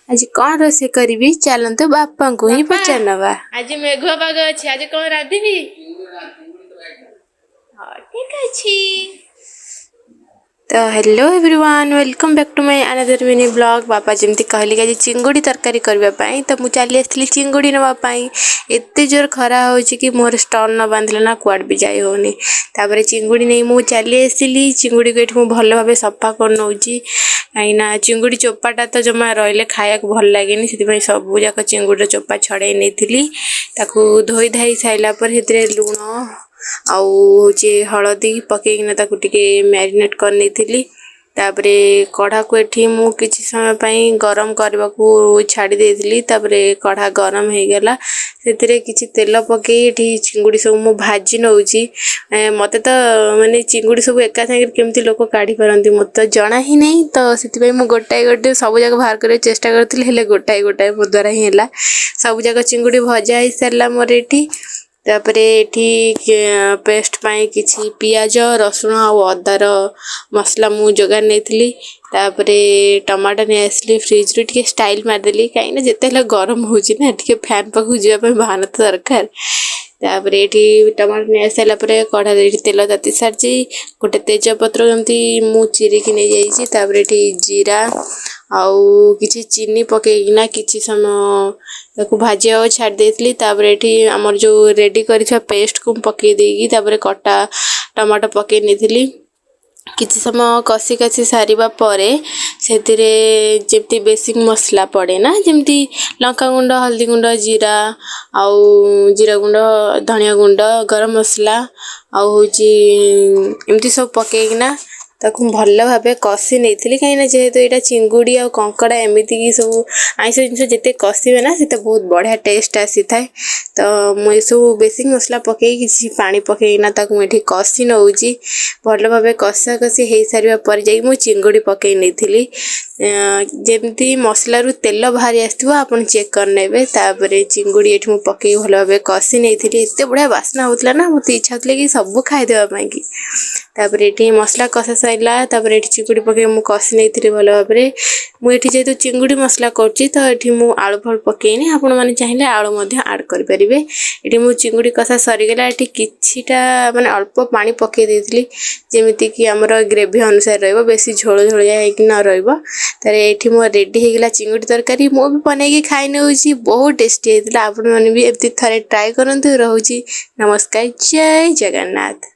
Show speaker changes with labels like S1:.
S1: आज कौन रोसे करी चलते बापा को ही पचार नवा।
S2: आज मेघुआ पाग अच्छे आज कौन रांधिबी ठीक अच्छी।
S1: तो hello everyone welcome back to my another mini blog. बापा जमी कहली कि चिंगुड़ी तरकारी करने तो मुझे चली आसती चिंगुड़ी नापाई। एत जोर खरा हो कि मोर स्टल न बांधले ना कुआड भी जाई होनी। तापर चिंगुड़ी नहीं मुझे चली आसली चिंगुड़ी को ये भल भाव सफा कर नौची कहीं चिंगुड़ी चोपाटा तो जमा रही खाया भल लगे से सब जाक चिंगुड़ी चोपा छड़े नहीं धोई धाई सारापर से लुण आउ हलदी पकईना मैरिनेट कर तापरे कढ़ा को एठी मु किछि समय पई गरम करबा को छाड़ी देथिली। तापरे कढ़ा गरम हो गला सेतिरे किछि तेल पकई एठी चिंगुड़ी सब मु भाजी नउची। मते तो माने चिंगुड़ी सब एका संगे केमती लोक काढी परंती मते तो जणा ही नहीं। तो सेति पई मु गोटाई गोटे सब जगह बाहर करे चेष्टा करथिली हेले गोटाई गोटाई मो द्वारा ही हैला। सब जगह चिंगुड़ी भजा ही सरला मोर एठी। तापरे एठी पेस्ट पाई किछि पियाज रसुण और अदार मसला मु जोगार नहीं। तापरे टमाटर नहीं आसली फ्रिज रू टे स्टाइल मारदेली कहीं जिते गरम होची ना टे फैन पाखु जावाई बाहर तो दरकार। तापरे एठी टमाटर नहीं आस सारापर कढ़ा तेल ताती सारी गोटे तेजपत्र जमती मु चिरिकी नहीं जाइए। तापरे एठी जीरा आउ किछि चीनी पकईना किछि समय भाजिया छाड़ देती। तापर एठी हमर जो रेडी करिछा पेस्ट को पकई देगी तापर कटा टमाटो पकई नेथिली किछि समय कसी कसी सारिबा परे सेतिरे जेमती बेसिक मसला पड़े ना जमती लंका गुंड हल्दी गुंड जीरा आउ जीरा गुंड धनिया गुंड गरम मसला आउ होची एमती सब पकईना ताकू भल भाव कषि नहीं कहीं जेहेतु यहाँ चिंगुड़ी आ कंकड़ा एमती की सब आइस जिन जिते कषिबे ना से बहुत बढ़िया टेस्ट आसी थाए। तो मुझे सब बेसिक मसला पकई किसी पानी पकईना मुझे कषि नौची भल भाव कषा कषि हो सारा पर जा चिंगुड़ी पकई नहीं जमती मसलू तेल बाहरी आसो आप चेक करने। तापर चिंगुड़ी ये पकई भल भाव कषि नहीं एत बढ़िया बास्ना होता ना मत इच्छा होता कि सब खाईदेवाई कि। तापर ये मसला कषा सारा तापर ये चिंगुड़ी पकई मुझे कषि नहीं भल भाव मुझे जेहेतु चिंगुड़ी मसला करुँची तो ये मुझे आलू फल पकईनी आपण मैंने चाहिए आलू आड करेंगे। ये मुझे चिंगुड़ी कषा सरीगला ये किछिटा माने अल्प पानी पकई देती जमीती कि आमर ग्रेवी अनुसार रही बेसी झोल झोलिया न रही। तार ये मो रेडी होगला चिंगुड़ी तरकारी मु भी बनई खाई नौची बहुत टेस्टी होता। आपण मैंने भी एमती थे ट्राए करूँ। रोची नमस्कार जय जगन्नाथ।